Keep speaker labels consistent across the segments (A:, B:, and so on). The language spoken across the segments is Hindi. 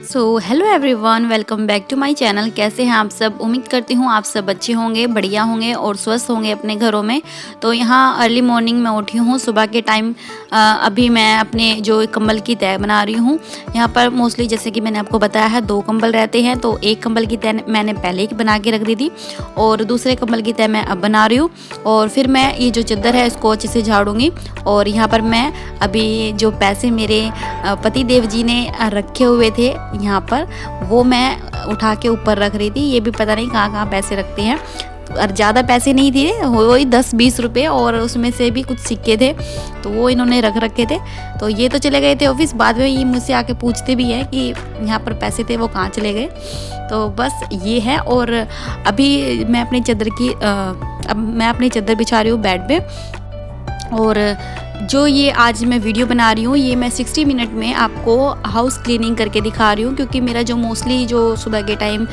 A: Hello everyone, welcome back to my channel. कैसे हैं आप सब? उम्मीद करती हूँ आप सब अच्छे होंगे, बढ़िया होंगे और स्वस्थ होंगे अपने घरों में। तो यहाँ अर्ली मॉर्निंग में उठी हूँ सुबह के टाइम। अभी मैं अपने जो कंबल की तह बना रही हूँ। यहाँ पर मोस्टली जैसे कि मैंने आपको बताया है 2 कंबल रहते हैं, तो एक कंबल की तह मैंने पहले ही बना के रख दी थी और दूसरे कंबल की तह मैं अब बना रही हूँ। और फिर मैं ये जो चादर है इसको अच्छे से झाड़ूंगी। और यहाँ पर मैं अभी जो पैसे मेरे पति देव जी ने रखे हुए थे यहाँ पर, वो मैं उठा के ऊपर रख रही थी। ये भी पता नहीं कहाँ कहाँ पैसे रखते हैं। और ज़्यादा पैसे नहीं थे, वही 10-20 रुपये, और उसमें से भी कुछ सिक्के थे, तो वो इन्होंने रख रखे थे। तो ये तो चले गए थे ऑफिस। बाद में ये मुझसे आके पूछते भी हैं कि यहाँ पर पैसे थे वो कहाँ चले गए। तो बस ये है। और अभी मैं अपनी चादर बिछा रही हूँ बेड पे। और जो ये आज मैं वीडियो बना रही हूँ, ये मैं 60 मिनट में आपको हाउस क्लीनिंग करके दिखा रही हूँ, क्योंकि मेरा जो मोस्टली जो सुबह के टाइम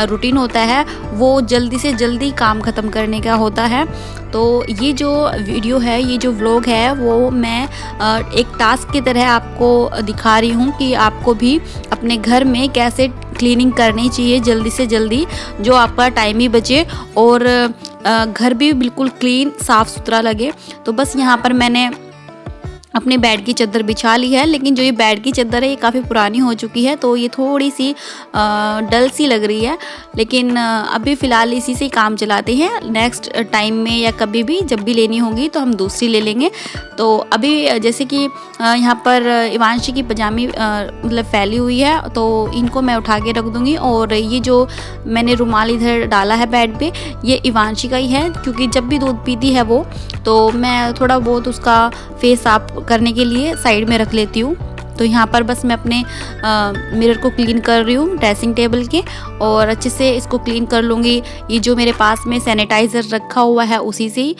A: रूटीन होता है वो जल्दी से जल्दी काम ख़त्म करने का होता है। तो ये जो वीडियो है, ये जो व्लॉग है, वो मैं एक टास्क की तरह आपको दिखा रही हूँ कि आपको भी अपने घर में कैसे क्लीनिंग करनी चाहिए जल्दी से जल्दी, जो आपका टाइम भी बचे और घर भी बिल्कुल क्लीन साफ़ सुथरा लगे। तो बस यहाँ पर मैंने अपने बेड की चादर बिछा ली है, लेकिन जो ये बेड की चादर है ये काफ़ी पुरानी हो चुकी है, तो ये थोड़ी सी डल सी लग रही है। लेकिन अभी फ़िलहाल इसी से काम चलाते हैं। नेक्स्ट टाइम में या कभी भी जब भी लेनी होगी तो हम दूसरी ले लेंगे। तो अभी जैसे कि यहाँ पर इवांशी की पजामी मतलब फैली हुई है, तो इनको मैं उठा के रख दूँगी। और ये जो मैंने रुमाल इधर डाला है बेड पे, ये इवांशी का ही है, क्योंकि जब भी दूध पीती है वो, तो मैं थोड़ा बहुत उसका फेस साफ करने के लिए साइड में रख लेती हूँ। तो यहाँ पर बस मैं अपने मिरर को क्लीन कर रही हूँ ड्रेसिंग टेबल के, और अच्छे से इसको क्लीन कर लूँगी। ये जो मेरे पास में सैनिटाइज़र रखा हुआ है उसी से ही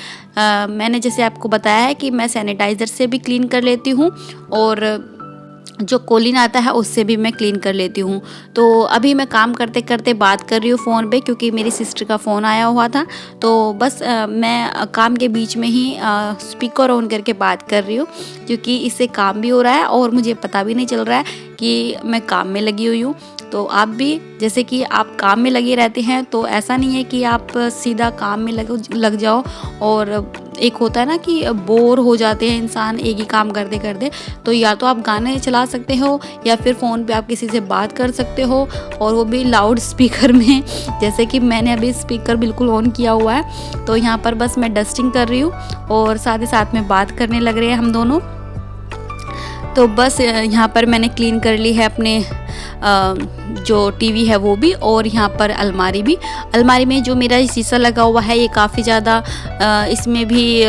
A: मैंने जैसे आपको बताया है कि मैं सैनिटाइज़र से भी क्लीन कर लेती हूँ, और जो कोलिन आता है उससे भी मैं क्लीन कर लेती हूँ। तो अभी मैं काम करते करते बात कर रही हूँ फ़ोन पे, क्योंकि मेरी सिस्टर का फ़ोन आया हुआ था। तो बस मैं काम के बीच में ही स्पीकर ऑन करके बात कर रही हूँ, क्योंकि इससे काम भी हो रहा है और मुझे पता भी नहीं चल रहा है कि मैं काम में लगी हुई हूँ। तो आप भी जैसे कि आप काम में लगे रहते हैं, तो ऐसा नहीं है कि आप सीधा काम में लग जाओ। और एक होता है ना कि बोर हो जाते हैं इंसान एक ही काम करते करते, तो या तो आप गाने चला सकते हो या फिर फ़ोन पे आप किसी से बात कर सकते हो, और वो भी लाउड स्पीकर में। जैसे कि मैंने अभी स्पीकर बिल्कुल ऑन किया हुआ है। तो यहाँ पर बस मैं डस्टिंग कर रही हूँ और साथ ही साथ में बात करने लग रहे हैं हम दोनों। तो बस यहाँ पर मैंने क्लीन कर ली है अपने जो टीवी है वो भी, और यहाँ पर अलमारी में जो मेरा शीशा लगा हुआ है ये काफ़ी ज़्यादा इसमें भी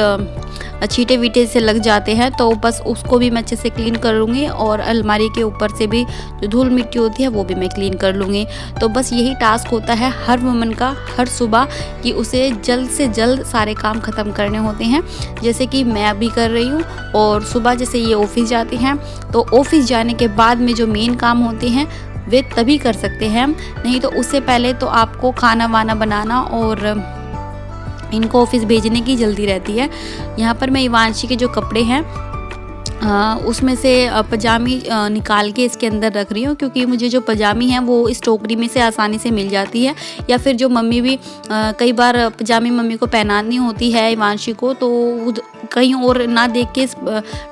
A: छींटे वीटे से लग जाते हैं। तो बस उसको भी मैं अच्छे से क्लीन कर लूँगी, और अलमारी के ऊपर से भी जो धूल मिट्टी होती है वो भी मैं क्लीन कर लूँगी। तो बस यही टास्क होता है हर वुमन का हर सुबह, कि उसे जल्द से जल्द सारे काम ख़त्म करने होते हैं, जैसे कि मैं अभी कर रही हूँ। और सुबह जैसे ये ऑफिस जाते हैं, तो ऑफिस जाने के बाद में जो मेन काम होते हैं वे तभी कर सकते हैं हम, नहीं तो उससे पहले तो आपको खाना वाना बनाना और इनको ऑफिस भेजने की जल्दी रहती है। यहाँ पर मैं इवांशी के जो कपड़े हैं उसमें से पजामी निकाल के इसके अंदर रख रही हूँ, क्योंकि मुझे जो पजामी है वो इस टोकरी में से आसानी से मिल जाती है। या फिर जो मम्मी भी कई बार पजामी मम्मी को पहनानी होती है इवांशी को, तो कहीं और ना देख के इस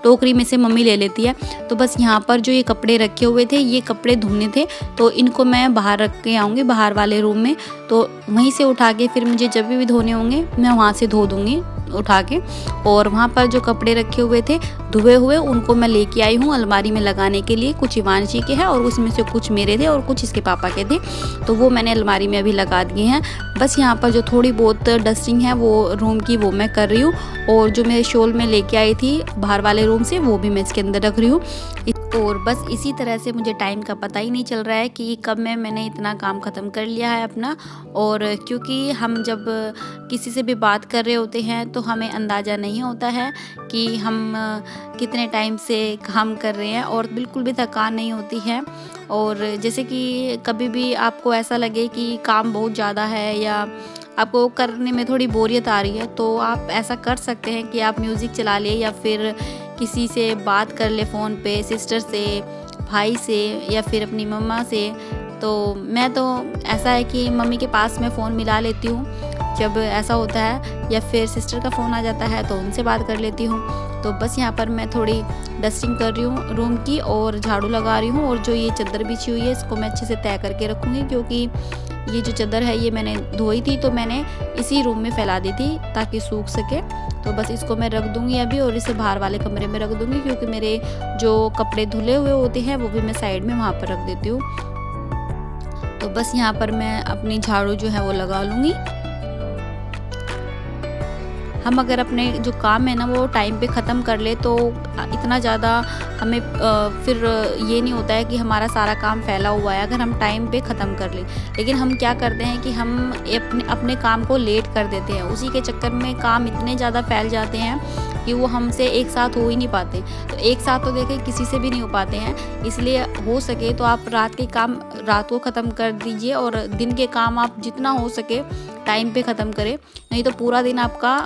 A: टोकरी में से मम्मी ले लेती है। तो बस यहाँ पर जो ये कपड़े रखे हुए थे, ये कपड़े धुलने थे, तो इनको मैं बाहर रख के आऊँगी बाहर वाले रूम में। तो वहीं से उठा के फिर मुझे जब भी धोने होंगे मैं वहाँ से धो दूँगी उठा के। और वहाँ पर जो कपड़े रखे हुए थे धुए हुए, उनको मैं लेके आई हूँ अलमारी में लगाने के लिए। कुछ इवांशी के हैं और उसमें से कुछ मेरे थे और कुछ इसके पापा के थे, तो वो मैंने अलमारी में अभी लगा दिए हैं। बस यहाँ पर जो थोड़ी बहुत डस्टिंग है वो रूम की, वो मैं कर रही हूँ। और जो मेरे शॉल में लेके आई थी बाहर वाले रूम से, वो भी मैं इसके अंदर रख रही हूँ। और बस इसी तरह से मुझे टाइम का पता ही नहीं चल रहा है कि कब मैंने इतना काम ख़त्म कर लिया है अपना। और क्योंकि हम जब किसी से भी बात कर रहे होते हैं तो हमें अंदाज़ा नहीं होता है कि हम कितने टाइम से काम कर रहे हैं, और बिल्कुल भी थकान नहीं होती है। और जैसे कि कभी भी आपको ऐसा लगे कि काम बहुत ज़्यादा है या आपको करने में थोड़ी बोरियत आ रही है, तो आप ऐसा कर सकते हैं कि आप म्यूज़िक चला लें या फिर किसी से बात कर ले फ़ोन पे, सिस्टर से, भाई से या फिर अपनी मम्मा से। तो मैं तो ऐसा है कि मम्मी के पास मैं फ़ोन मिला लेती हूँ जब ऐसा होता है, या फिर सिस्टर का फ़ोन आ जाता है तो उनसे बात कर लेती हूँ। तो बस यहाँ पर मैं थोड़ी डस्टिंग कर रही हूँ रूम की और झाड़ू लगा रही हूँ। और जो ये चादर बिछी हुई है इसको मैं अच्छे से तय करके रखूँगी, क्योंकि ये जो चादर है ये मैंने धोई थी तो मैंने इसी रूम में फैला दी थी ताकि सूख सके। तो बस इसको मैं रख दूँगी अभी और इसे बाहर वाले कमरे में रख दूँगी, क्योंकि मेरे जो कपड़े धुले हुए होते हैं वो भी मैं साइड में वहाँ पर रख देती हूँ। तो बस यहाँ पर मैं अपनी झाड़ू जो है वो लगा लूँगी। हम अगर अपने जो काम है ना वो टाइम पे ख़त्म कर ले तो इतना ज़्यादा हमें फिर ये नहीं होता है कि हमारा सारा काम फैला हुआ है, अगर हम टाइम पे ख़त्म कर लें। लेकिन हम क्या करते हैं कि हम अपने काम को लेट कर देते हैं, उसी के चक्कर में काम इतने ज़्यादा फैल जाते हैं कि वो हमसे एक साथ हो ही नहीं पाते। तो एक साथ तो देखिए किसी से भी नहीं हो पाते हैं, इसलिए हो सके तो आप रात के काम रात को ख़त्म कर दीजिए और दिन के काम आप जितना हो सके टाइम पे ख़त्म करें। नहीं तो पूरा दिन आपका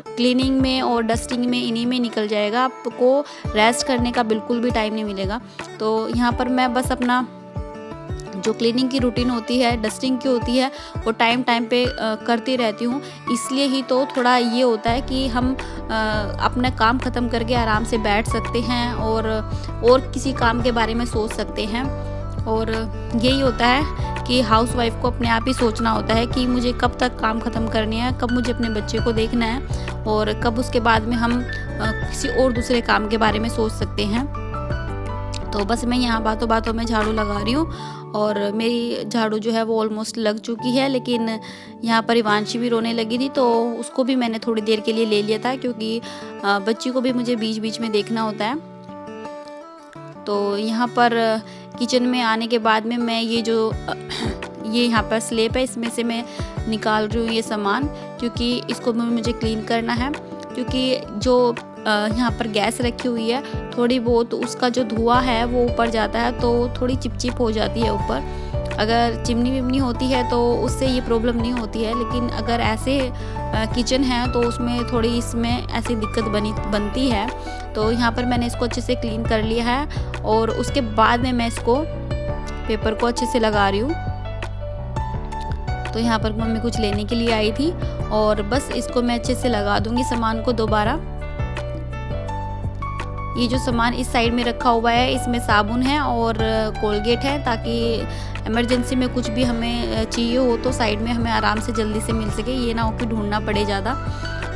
A: क्लीनिंग में और डस्टिंग में इन्हीं में निकल जाएगा, आपको रेस्ट करने का बिल्कुल भी टाइम नहीं मिलेगा। तो यहाँ पर मैं बस अपना जो क्लीनिंग की रूटीन होती है, डस्टिंग की होती है, वो टाइम पे करती रहती हूँ। इसलिए ही तो थोड़ा ये होता है कि हम अपना काम ख़त्म करके आराम से बैठ सकते हैं और किसी काम के बारे में सोच सकते हैं। और यही होता है कि हाउसवाइफ को अपने आप ही सोचना होता है कि मुझे कब तक काम ख़त्म करनी है, कब मुझे अपने बच्चे को देखना है और कब उसके बाद में हम किसी और दूसरे काम के बारे में सोच सकते हैं। तो बस मैं यहाँ बातों बातों में झाड़ू लगा रही हूँ और मेरी झाड़ू जो है वो ऑलमोस्ट लग चुकी है। लेकिन यहाँ पर इवांशी भी रोने लगी थी तो उसको भी मैंने थोड़ी देर के लिए ले लिया था, क्योंकि बच्ची को भी मुझे बीच बीच में देखना होता है। तो यहाँ पर किचन में आने के बाद में मैं ये जो ये यहाँ पर स्लेब है इसमें से मैं निकाल रही हूँ ये सामान, क्योंकि इसको मुझे क्लीन करना है। क्योंकि जो यहाँ पर गैस रखी हुई है थोड़ी बहुत उसका जो धुआं है वो ऊपर जाता है तो थोड़ी चिपचिप हो जाती है ऊपर। अगर चिमनी विमनी होती है तो उससे ये प्रॉब्लम नहीं होती है, लेकिन अगर ऐसे किचन है तो उसमें थोड़ी इसमें ऐसी दिक्कत बनती है। तो यहाँ पर मैंने इसको अच्छे से क्लीन कर लिया है और उसके बाद में मैं इसको पेपर को अच्छे से लगा रही हूँ। तो यहाँ पर मम्मी कुछ लेने के लिए आई थी और बस इसको मैं अच्छे से लगा दूँगी सामान को दोबारा। ये जो सामान इस साइड में रखा हुआ है इसमें साबुन है और कोलगेट है, ताकि इमरजेंसी में कुछ भी हमें चाहिए हो तो साइड में हमें आराम से जल्दी से मिल सके, ये ना हो कि ढूंढना पड़े ज़्यादा।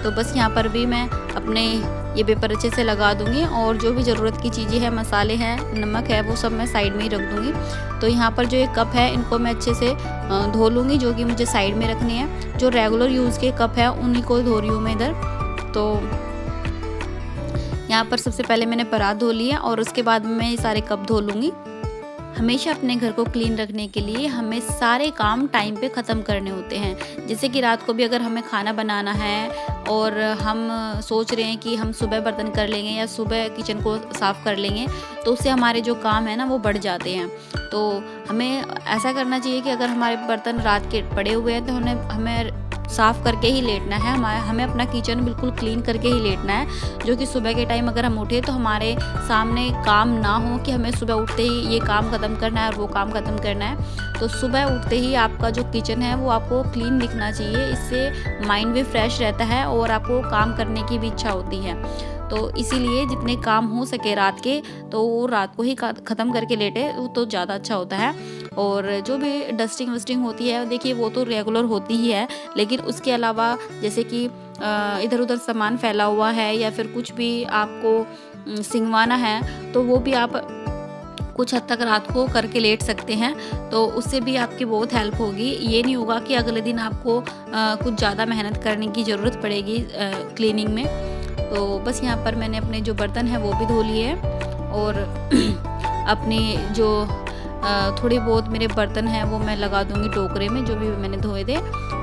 A: तो बस यहाँ पर भी मैं अपने ये पेपर अच्छे से लगा दूँगी और जो भी ज़रूरत की चीज़ें हैं, मसाले हैं, नमक है, वो सब मैं साइड में ही रख दूँगी। तो यहाँ पर जो ये कप है इनको मैं अच्छे से धो लूँगी, जो कि मुझे साइड में रखनी है। जो रेगुलर यूज़ के कप है उन्हीं को धो रही हूँ मैं इधर। तो यहाँ पर सबसे पहले मैंने परात धो ली है और उसके बाद मैं ये सारे कप धो लूँगी। हमेशा अपने घर को क्लीन रखने के लिए हमें सारे काम टाइम पे ख़त्म करने होते हैं। जैसे कि रात को भी अगर हमें खाना बनाना है और हम सोच रहे हैं कि हम सुबह बर्तन कर लेंगे या सुबह किचन को साफ़ कर लेंगे, तो उससे हमारे जो काम है ना वो बढ़ जाते हैं। तो हमें ऐसा करना चाहिए कि अगर हमारे बर्तन रात के पड़े हुए हैं तो हमें साफ़ करके ही लेटना है। हमें अपना किचन बिल्कुल क्लीन करके ही लेटना है, जो कि सुबह के टाइम अगर हम उठे तो हमारे सामने काम ना हो कि हमें सुबह उठते ही ये काम ख़त्म करना है और वो काम ख़त्म करना है। तो सुबह उठते ही आपका जो किचन है वो आपको क्लीन दिखना चाहिए, इससे माइंड भी फ्रेश रहता है और आपको काम करने की भी इच्छा होती है। तो इसीलिए जितने काम हो सके रात के तो वो रात को ही ख़त्म करके लेटे तो ज़्यादा अच्छा होता है। और जो भी डस्टिंग वस्टिंग होती है देखिए वो तो रेगुलर होती ही है, लेकिन उसके अलावा जैसे कि इधर उधर सामान फैला हुआ है या फिर कुछ भी आपको सिंगवाना है तो वो भी आप कुछ हद तक रात को करके लेट सकते हैं। तो उससे भी आपकी बहुत हेल्प होगी। ये नहीं होगा कि अगले दिन आपको कुछ ज़्यादा मेहनत करने की ज़रूरत पड़ेगी क्लीनिंग में। तो बस यहाँ पर मैंने अपने जो बर्तन हैं वो भी धो लिए हैं और अपने जो थोड़े बहुत मेरे बर्तन हैं वो मैं लगा दूँगी टोकरे में जो भी मैंने धोए थे।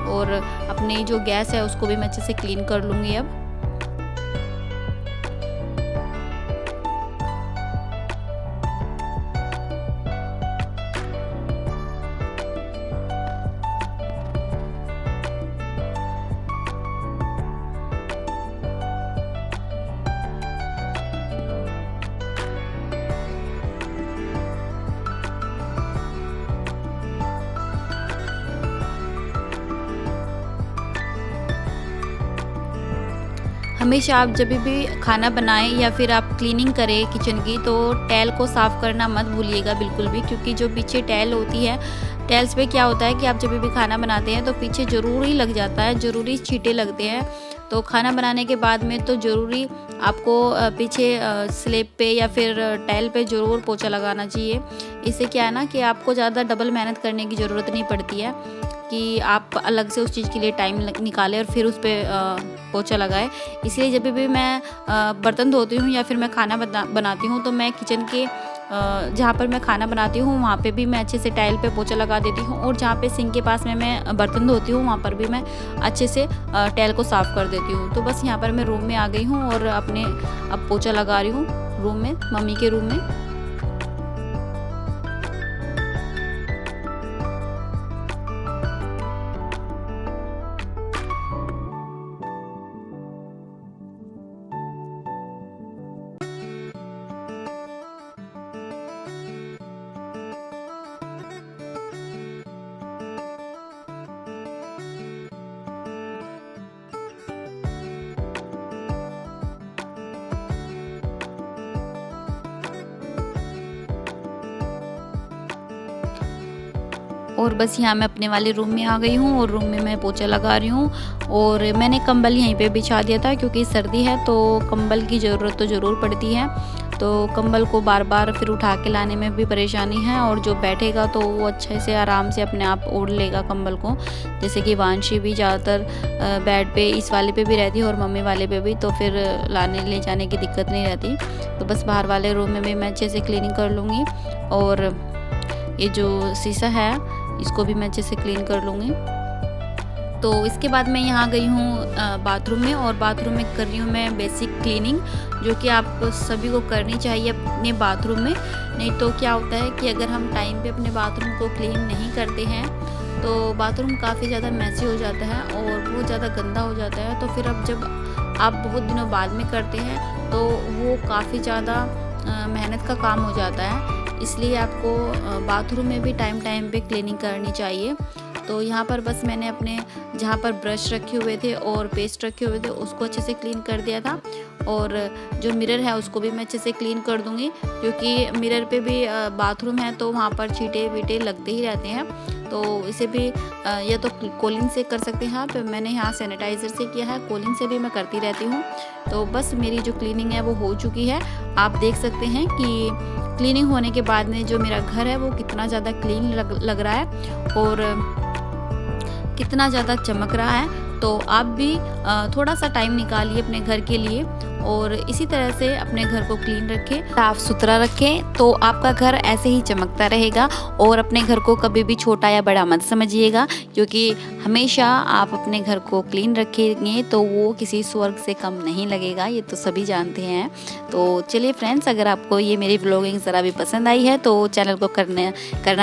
A: और अपनी जो गैस है उसको भी मैं अच्छे से क्लीन कर लूँगी अब। हमेशा आप जब भी खाना बनाएं या फिर आप क्लीनिंग करें किचन की, तो टैल को साफ़ करना मत भूलिएगा बिल्कुल भी, क्योंकि जो पीछे टैल होती है, टैल्स पे क्या होता है कि आप जब भी खाना बनाते हैं तो पीछे ज़रूर ही लग जाता है, ज़रूरी छींटे लगते हैं। तो खाना बनाने के बाद में तो ज़रूरी आपको पीछे स्लैब पे या फिर टैल पे ज़रूर पोछा लगाना चाहिए। इससे क्या है ना कि आपको ज़्यादा डबल मेहनत करने की ज़रूरत नहीं पड़ती है कि आप अलग से उस चीज़ के लिए टाइम निकालें और फिर उस पर पोछा लगाएं। इसलिए जब भी मैं बर्तन धोती हूँ या फिर मैं खाना बनाती हूँ, तो मैं किचन के जहाँ पर मैं खाना बनाती हूँ वहाँ पे भी मैं अच्छे से टाइल पे पोछा लगा देती हूँ, और जहाँ पे सिंक के पास में मैं बर्तन धोती हूँ वहाँ पर भी मैं अच्छे से टाइल को साफ़ कर देती हूँ। तो बस यहाँ पर मैं रूम में आ गई हूँ और अब पोछा लगा रही हूँ रूम में, मम्मी के रूम में। और बस यहाँ मैं अपने वाले रूम में आ गई हूँ और रूम में मैं पोछा लगा रही हूँ। और मैंने कंबल यहीं पे बिछा दिया था क्योंकि सर्दी है तो कंबल की ज़रूरत तो ज़रूर पड़ती है। तो कंबल को बार बार फिर उठा के लाने में भी परेशानी है, और जो बैठेगा तो वो अच्छे से आराम से अपने आप ओढ़ लेगा कंबल को। जैसे कि वांशी भी ज़्यादातर बेड पे इस वाले पे भी रहती है और मम्मी वाले पे भी, तो फिर लाने ले जाने की दिक्कत नहीं रहती। तो बस बाहर वाले रूम में भी मैं अच्छे से क्लीनिंग कर लूँगी, और ये जो शीशा है इसको भी मैं अच्छे से क्लीन कर लूँगी। तो इसके बाद मैं यहाँ गई हूँ बाथरूम में, और बाथरूम में कर रही हूँ मैं बेसिक क्लीनिंग, जो कि आप सभी को करनी चाहिए अपने बाथरूम में। नहीं तो क्या होता है कि अगर हम टाइम पे अपने बाथरूम को क्लीन नहीं करते हैं तो बाथरूम काफ़ी ज़्यादा मैसी हो जाता है और बहुत ज़्यादा गंदा हो जाता है। तो फिर अब जब आप बहुत दिनों बाद में करते हैं तो वो काफ़ी ज़्यादा मेहनत का काम हो जाता है। इसलिए आपको बाथरूम में भी टाइम पे क्लीनिंग करनी चाहिए। तो यहाँ पर बस मैंने अपने जहाँ पर ब्रश रखे हुए थे और पेस्ट रखे हुए थे उसको अच्छे से क्लीन कर दिया था, और जो मिरर है उसको भी मैं अच्छे से क्लीन कर दूँगी, क्योंकि मिरर पे भी बाथरूम है तो वहाँ पर छींटे वीटे लगते ही रहते हैं। तो इसे भी या तो कोलिन से कर सकते हैं आप, मैंने यहाँ सैनिटाइज़र से किया है, कोलिन से भी मैं करती रहती हूँ। तो बस मेरी जो क्लीनिंग है वो हो चुकी है। आप देख सकते हैं कि क्लीनिंग होने के बाद में जो मेरा घर है वो कितना ज़्यादा क्लीन लग रहा है और कितना ज़्यादा चमक रहा है। तो आप भी थोड़ा सा टाइम निकालिए अपने घर के लिए, और इसी तरह से अपने घर को क्लीन रखें, साफ़ सुथरा रखें, तो आपका घर ऐसे ही चमकता रहेगा। और अपने घर को कभी भी छोटा या बड़ा मत समझिएगा, क्योंकि हमेशा आप अपने घर को क्लीन रखेंगे तो वो किसी स्वर्ग से कम नहीं लगेगा, ये तो सभी जानते हैं। तो चलिए फ्रेंड्स, अगर आपको ये मेरी व्लॉगिंग ज़रा भी पसंद आई है तो चैनल को करना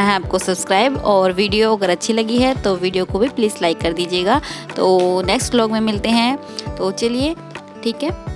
A: है आपको सब्सक्राइब, और वीडियो अगर अच्छी लगी है तो वीडियो को भी प्लीज़ लाइक कर दीजिएगा। तो नेक्स्ट व्लॉग में मिलते हैं, तो चलिए ठीक है।